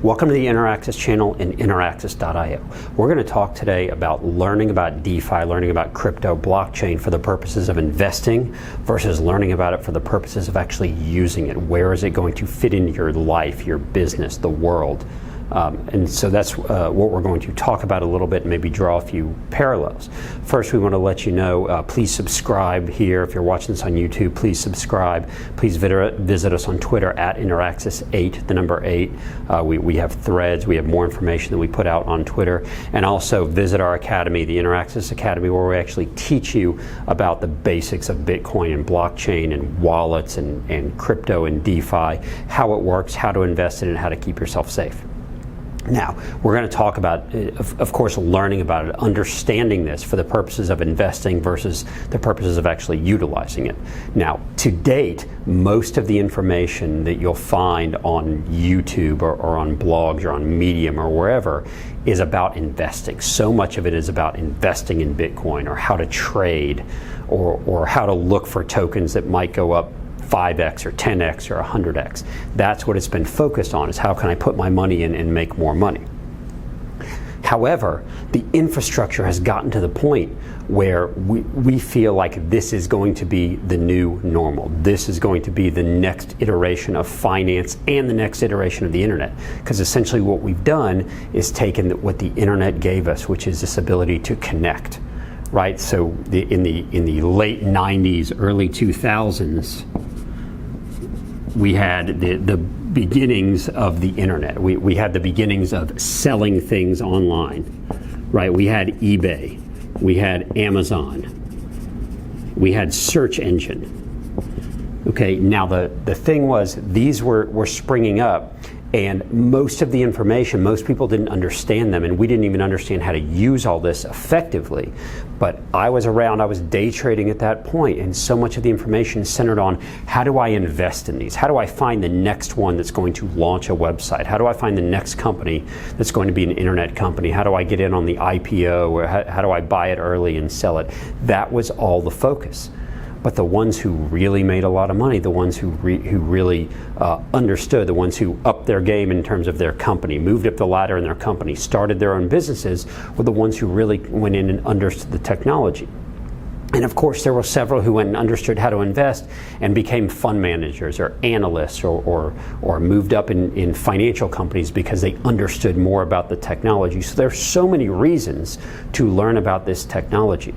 Welcome to the InterAccess channel and interaccess.io. We're going to talk today about learning about DeFi, learning about crypto, blockchain for the purposes of investing versus learning about it for the purposes of actually using it. Where is it going to fit into your life, your business, the world? And so that's what we're going to talk about a little bit and maybe draw a few parallels. First, we want to let you know, please subscribe here. If you're watching this on YouTube, please subscribe. Please visit us on Twitter at InterAccess8, the number 8. We have threads. We have more information that we put out on Twitter. And also visit our academy, the InterAccess Academy, where we actually teach you about the basics of Bitcoin and blockchain and wallets and crypto and DeFi, how it works, how to invest in it, and how to keep yourself safe. Now, we're going to talk about, of course, learning about it, understanding this for the purposes of investing versus the purposes of actually utilizing it. Now, to date, most of the information that you'll find on YouTube or on blogs or on Medium or wherever is about investing. So much of it is about investing in Bitcoin or how to trade or how to look for tokens that might go up 5x or 10x or 100x. That's what it's been focused on, is how can I put my money in and make more money. However, the infrastructure has gotten to the point where we feel like this is going to be the new normal. This is going to be the next iteration of finance and the next iteration of the internet. Because essentially what we've done is taken what the internet gave us, which is this ability to connect. Right? So in the late 90s, early 2000s, we had the beginnings of the internet. We had the beginnings of selling things online, right? We had eBay, we had Amazon, we had search engine. Okay, now the thing was, these were springing up, and most of the information, most people didn't understand them, and we didn't even understand how to use all this effectively. But I was around, I was day trading at that point, and so much of the information centered on how do I invest in these? How do I find the next one that's going to launch a website? How do I find the next company that's going to be an internet company? How do I get in on the IPO? Or how do I buy it early and sell it? That was all the focus. But the ones who really made a lot of money, the ones who really understood, the ones who upped their game in terms of their company, moved up the ladder in their company, started their own businesses, were the ones who really went in and understood the technology. And of course, there were several who went and understood how to invest and became fund managers or analysts or moved up in financial companies because they understood more about the technology. So there's so many reasons to learn about this technology.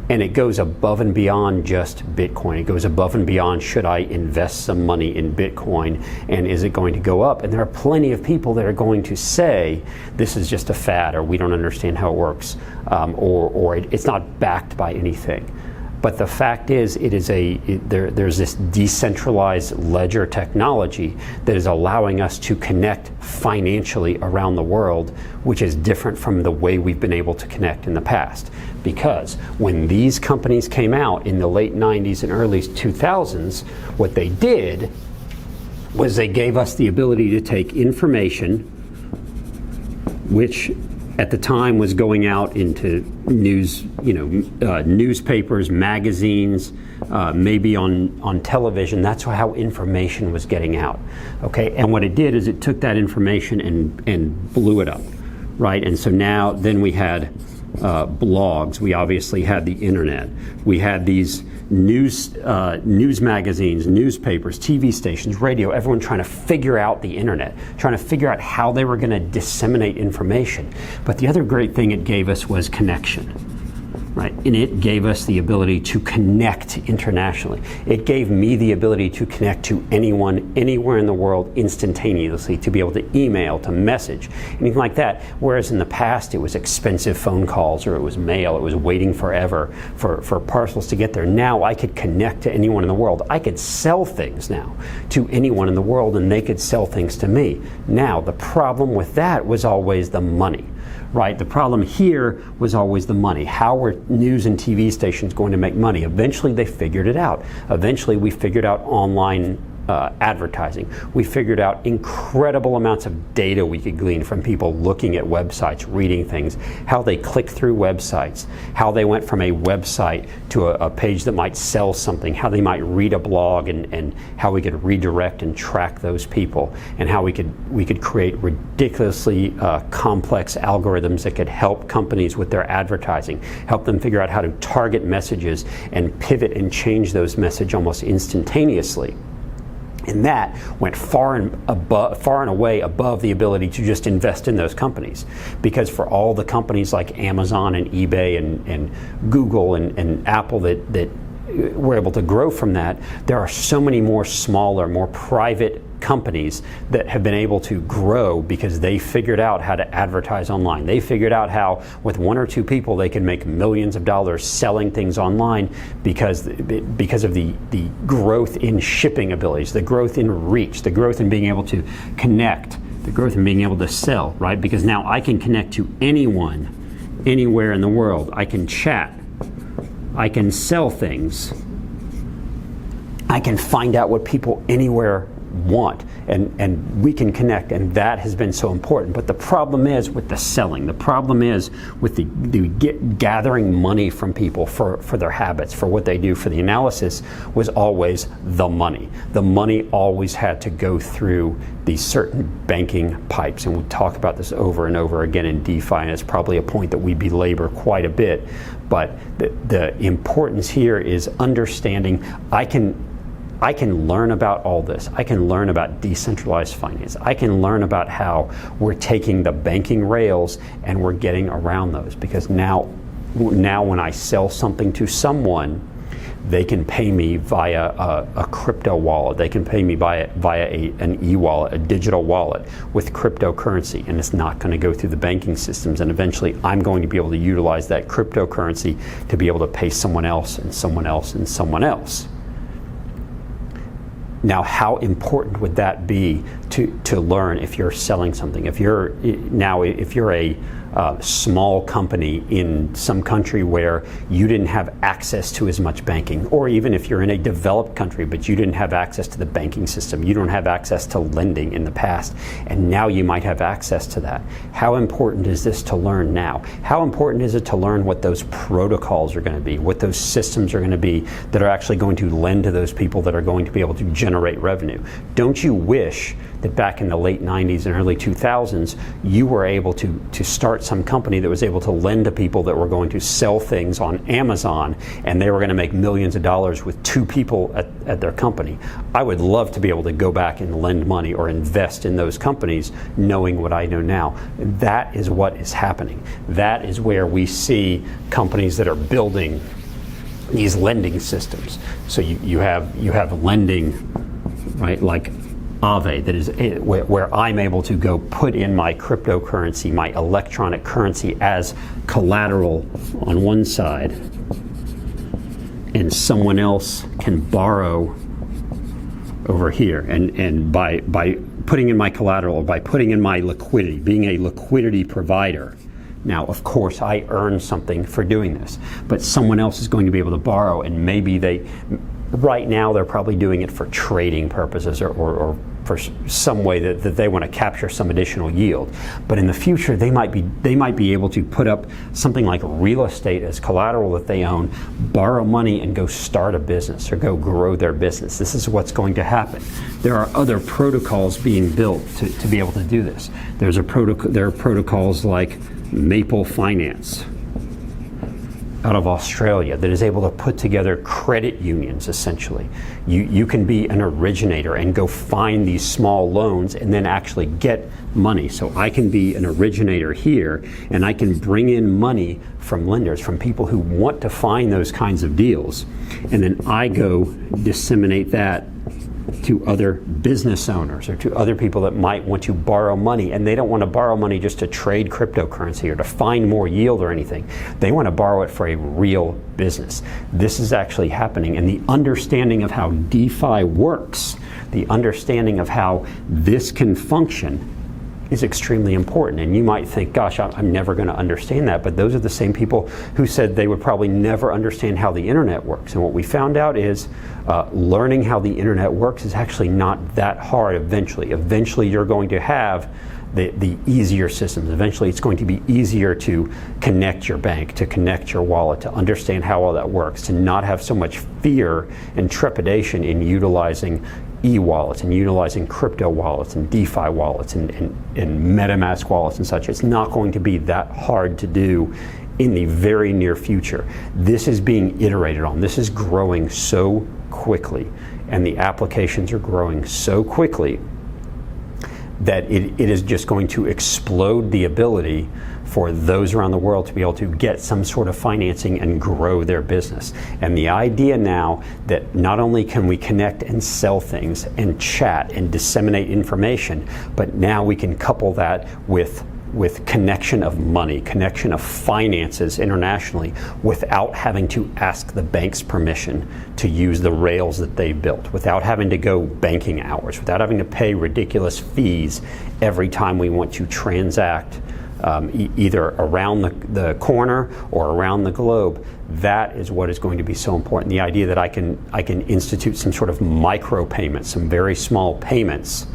And it goes above and beyond just Bitcoin. It goes above and beyond, should I invest some money in Bitcoin and is it going to go up? And there are plenty of people that are going to say this is just a fad, or we don't understand how it works, or it's not backed by anything. But the fact is, there's this decentralized ledger technology that is allowing us to connect financially around the world, which is different from the way we've been able to connect in the past. Because when these companies came out in the late 90s and early 2000s, what they did was they gave us the ability to take information, which at the time was going out into news, newspapers, magazines, maybe on television. That's how information was getting out. Okay, and what it did is it took that information and blew it up, right? And so then we had blogs. We obviously had the internet. We had these news magazines, newspapers, TV stations, radio, everyone trying to figure out the internet, trying to figure out how they were going to disseminate information. But the other great thing it gave us was connection. Right? And it gave us the ability to connect internationally. It gave me the ability to connect to anyone, anywhere in the world instantaneously, to be able to email, to message, anything like that. Whereas in the past, it was expensive phone calls or it was mail. It was waiting forever for parcels to get there. Now I could connect to anyone in the world. I could sell things now to anyone in the world and they could sell things to me. Now, the problem with that was always the money. Right? The problem here was always the money. How were news and TV stations going to make money? Eventually they figured it out. Eventually we figured out online advertising. We figured out incredible amounts of data we could glean from people looking at websites, reading things, how they click through websites, how they went from a website to a page that might sell something, how they might read a blog, and how we could redirect and track those people, and how we could create ridiculously complex algorithms that could help companies with their advertising, help them figure out how to target messages and pivot and change those messages almost instantaneously. And that went far and away above the ability to just invest in those companies. Because for all the companies like Amazon and eBay and Google and Apple that were able to grow from that, there are so many more smaller, more private companies that have been able to grow because they figured out how to advertise online. They figured out how, with one or two people, they can make millions of dollars selling things online because of the growth in shipping abilities, the growth in reach, the growth in being able to connect, the growth in being able to sell, right? Because now I can connect to anyone, anywhere in the world. I can chat. I can sell things. I can find out what people anywhere want, and we can connect, and that has been so important. But the problem is with the selling. The problem is with the gathering money from people for their habits, for what they do, for the analysis, was always the money. The money always had to go through these certain banking pipes, and we talk about this over and over again in DeFi, and it's probably a point that we belabor quite a bit. But the importance here is understanding I can learn about all this. I can learn about decentralized finance. I can learn about how we're taking the banking rails and we're getting around those. Because now when I sell something to someone, they can pay me via a crypto wallet. They can pay me via an e-wallet, a digital wallet with cryptocurrency, and it's not going to go through the banking systems. And eventually, I'm going to be able to utilize that cryptocurrency to be able to pay someone else and someone else and someone else. Now, how important would that be to learn if you're selling something? If you're a small company in some country where you didn't have access to as much banking, or even if you're in a developed country but you didn't have access to the banking system, you don't have access to lending in the past, and now you might have access to that. How important is this to learn now? How important is it to learn what those protocols are going to be, what those systems are going to be that are actually going to lend to those people that are going to be able to generate revenue? Don't you wish that back in the late 90s and early 2000s, you were able to start some company that was able to lend to people that were going to sell things on Amazon, and they were going to make millions of dollars with two people at their company? I would love to be able to go back and lend money or invest in those companies knowing what I know now. That is what is happening. That is where we see companies that are building these lending systems. So you have lending, right, like Aave, that is where I'm able to go put in my cryptocurrency, my electronic currency, as collateral on one side, and someone else can borrow over here. And by putting in my collateral, or by putting in my liquidity, being a liquidity provider, now, of course, I earn something for doing this, but someone else is going to be able to borrow, and maybe right now they're probably doing it for trading purposes or for some way that they want to capture some additional yield. But in the future, they might be able to put up something like real estate as collateral that they own, borrow money, and go start a business or go grow their business. This is what's going to happen. There are other protocols being built to be able to do this. There are protocols like Maple Finance out of Australia that is able to put together credit unions, essentially. You can be an originator and go find these small loans and then actually get money. So I can be an originator here, and I can bring in money from lenders, from people who want to find those kinds of deals. And then I go disseminate that to other business owners or to other people that might want to borrow money, and they don't want to borrow money just to trade cryptocurrency or to find more yield or anything. They want to borrow it for a real business. This is actually happening, and the understanding of how DeFi works, the understanding of how this can function, is extremely important. And you might think, gosh, I'm never going to understand that. But those are the same people who said they would probably never understand how the internet works. And what we found out is learning how the internet works is actually not that hard eventually. Eventually you're going to have the easier systems. Eventually it's going to be easier to connect your bank, to connect your wallet, to understand how all that works, to not have so much fear and trepidation in utilizing e-wallets and utilizing crypto wallets and DeFi wallets and MetaMask wallets and such. It's not going to be that hard to do in the very near future. This is being iterated on. This is growing so quickly, and the applications are growing so quickly that it is just going to explode the ability for those around the world to be able to get some sort of financing and grow their business. And the idea now that not only can we connect and sell things and chat and disseminate information, but now we can couple that with connection of money, connection of finances internationally, without having to ask the bank's permission to use the rails that they built, without having to go banking hours, without having to pay ridiculous fees every time we want to transact either around the corner or around the globe. That is what is going to be so important. The idea that I can institute some sort of micro payments, some very small payments,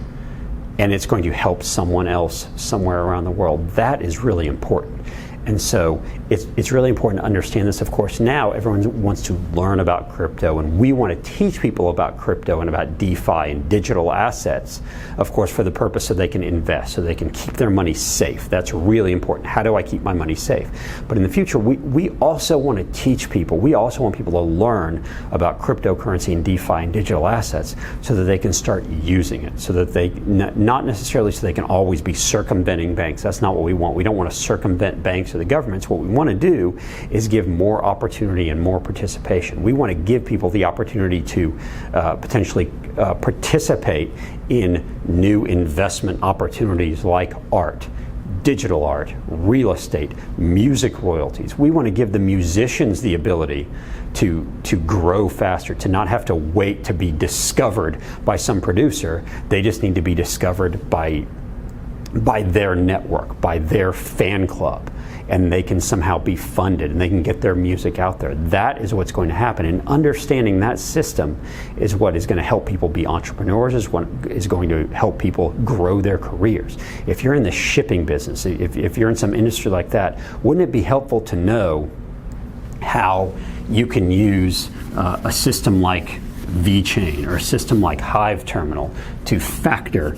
and it's going to help someone else somewhere around the world. That is really important. And so it's really important to understand this. Of course, now everyone wants to learn about crypto, and we want to teach people about crypto and about DeFi and digital assets, of course, for the purpose so they can invest, so they can keep their money safe. That's really important. How do I keep my money safe? But in the future, we also want to teach people, we also want people to learn about cryptocurrency and DeFi and digital assets so that they can start using it, so that they, not necessarily so they can always be circumventing banks. That's not what we want. We don't want to circumvent banks or the governments. What we want to do is give more opportunity and more participation. We want to give people the opportunity to potentially participate in new investment opportunities like art, digital art, real estate, music royalties. We want to give the musicians the ability to grow faster, to not have to wait to be discovered by some producer. They just need to be discovered by their network, by their fan club, and they can somehow be funded and they can get their music out there. That is what's going to happen. And understanding that system is what is going to help people be entrepreneurs, is what is going to help people grow their careers. If you're in the shipping business, if you're in some industry like that, wouldn't it be helpful to know how you can use a system like VeChain or a system like Aave Terminal to factor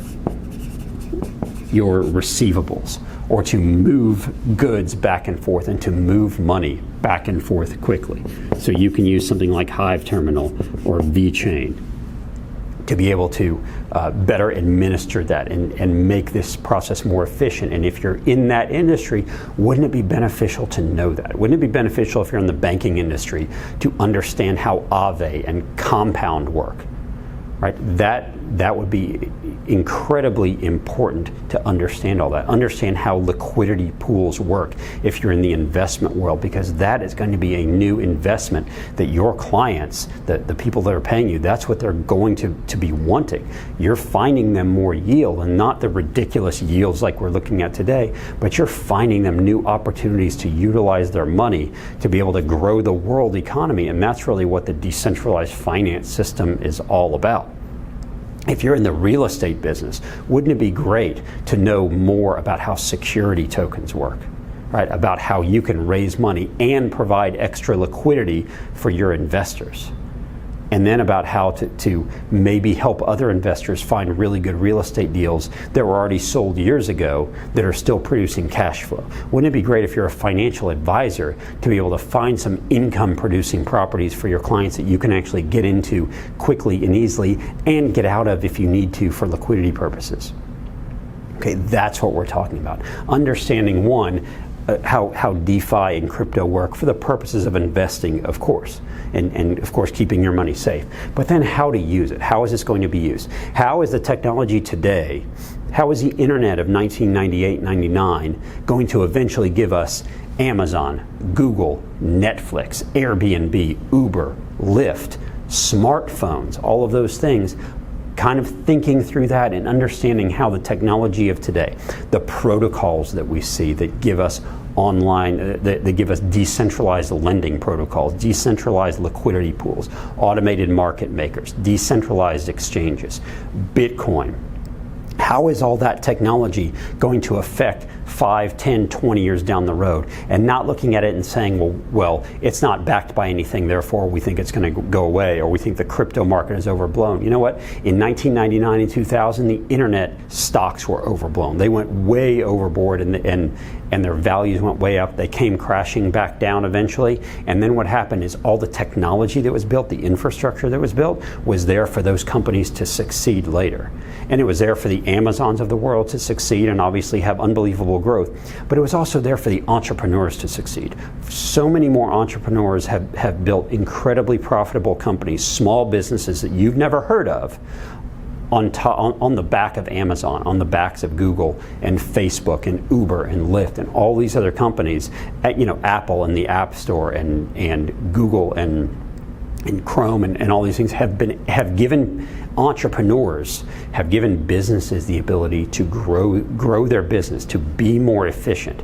your receivables, or to move goods back and forth and to move money back and forth quickly? So you can use something like Aave Terminal or VeChain to be able to better administer that and make this process more efficient. And if you're in that industry, wouldn't it be beneficial to know that? Wouldn't it be beneficial if you're in the banking industry to understand how Aave and Compound work? Right? That would be incredibly important to understand all that. Understand how liquidity pools work if you're in the investment world, because that is going to be a new investment that your clients, the people that are paying you, that's what they're going to be wanting. You're finding them more yield, and not the ridiculous yields like we're looking at today, but you're finding them new opportunities to utilize their money to be able to grow the world economy. And that's really what the decentralized finance system is all about. If you're in the real estate business, wouldn't it be great to know more about how security tokens work, right? About how you can raise money and provide extra liquidity for your investors. And then about how to maybe help other investors find really good real estate deals that were already sold years ago that are still producing cash flow. Wouldn't it be great if you're a financial advisor to be able to find some income producing properties for your clients that you can actually get into quickly and easily and get out of if you need to for liquidity purposes? Okay, that's what we're talking about. Understanding, one, how DeFi and crypto work for the purposes of investing, of course, and of course keeping your money safe. But then how to use it. How is this going to be used? How is the technology today, how is the internet of 1998-99 going to eventually give us Amazon, Google, Netflix, Airbnb, Uber, Lyft, smartphones, all of those things kind of thinking through that and understanding how the technology of today, the protocols that we see that give us online, that give us decentralized lending protocols, decentralized liquidity pools, automated market makers, decentralized exchanges, Bitcoin. How is all that technology going to affect 5, 10, 20 years down the road, and not looking at it and saying, well, it's not backed by anything, therefore we think it's going to go away, or we think the crypto market is overblown. You know what? In 1999 and 2000, the internet stocks were overblown. They went way overboard, and their values went way up. They came crashing back down eventually. And then what happened is all the technology that was built, the infrastructure that was built, was there for those companies to succeed later. And it was there for the Amazons of the world to succeed and obviously have unbelievable growth. But it was also there for the entrepreneurs to succeed. So many more entrepreneurs have built incredibly profitable companies, small businesses that you've never heard of, on the back of Amazon, on the backs of Google and Facebook and Uber and Lyft and all these other companies, Apple and the App Store and Google and Chrome and all these things have given entrepreneurs, have given businesses the ability to grow their business, to be more efficient.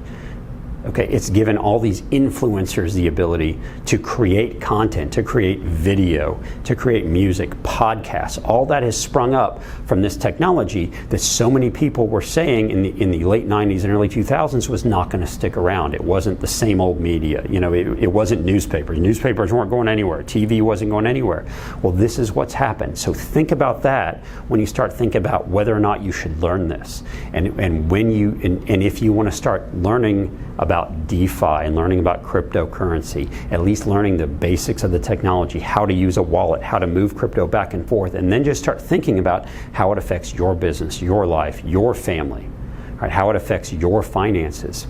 Okay, it's given all these influencers the ability to create content, to create video, to create music, podcasts. All that has sprung up from this technology that so many people were saying in the late 90s and early 2000s was not going to stick around. It wasn't the same old media. It wasn't newspapers. Newspapers weren't going anywhere. TV wasn't going anywhere. Well, this is what's happened. So think about that when you start thinking about whether or not you should learn this, and if you want to start learning about DeFi and learning about cryptocurrency, at least learning the basics of the technology, how to use a wallet, how to move crypto back and forth, and then just start thinking about how it affects your business, your life, your family, right? How it affects your finances.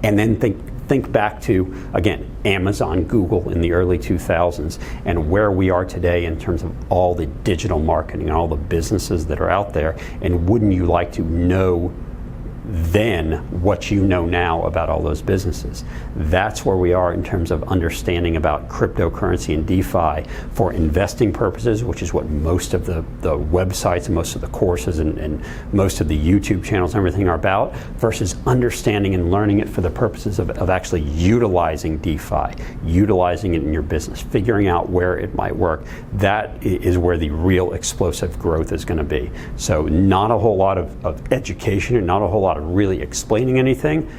And then think back to, again, Amazon, Google in the early 2000s, and where we are today in terms of all the digital marketing and all the businesses that are out there. And wouldn't you like to know then what you know now about all those businesses? That's where we are in terms of understanding about cryptocurrency and DeFi for investing purposes, which is what most of the websites and most of the courses and most of the YouTube channels and everything are about, versus understanding and learning it for the purposes of actually utilizing DeFi, utilizing it in your business, figuring out where it might work. That is where the real explosive growth is going to be. So not a whole lot of education and not a whole lot of really explaining anything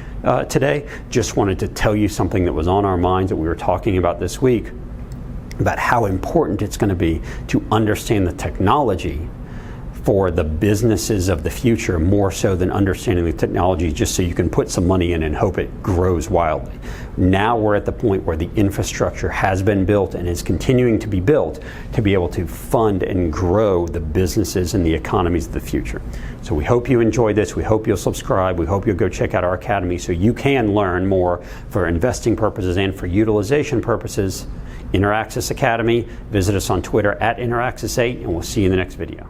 today. Just wanted to tell you something that was on our minds that we were talking about this week, about how important it's going to be to understand the technology for the businesses of the future, more so than understanding the technology just so you can put some money in and hope it grows wildly. Now we're at the point where the infrastructure has been built and is continuing to be built to be able to fund and grow the businesses and the economies of the future. So we hope you enjoyed this. We hope you'll subscribe. We hope you'll go check out our academy so you can learn more for investing purposes and for utilization purposes. InterAxis Academy. Visit us on Twitter at InterAxis8, and we'll see you in the next video.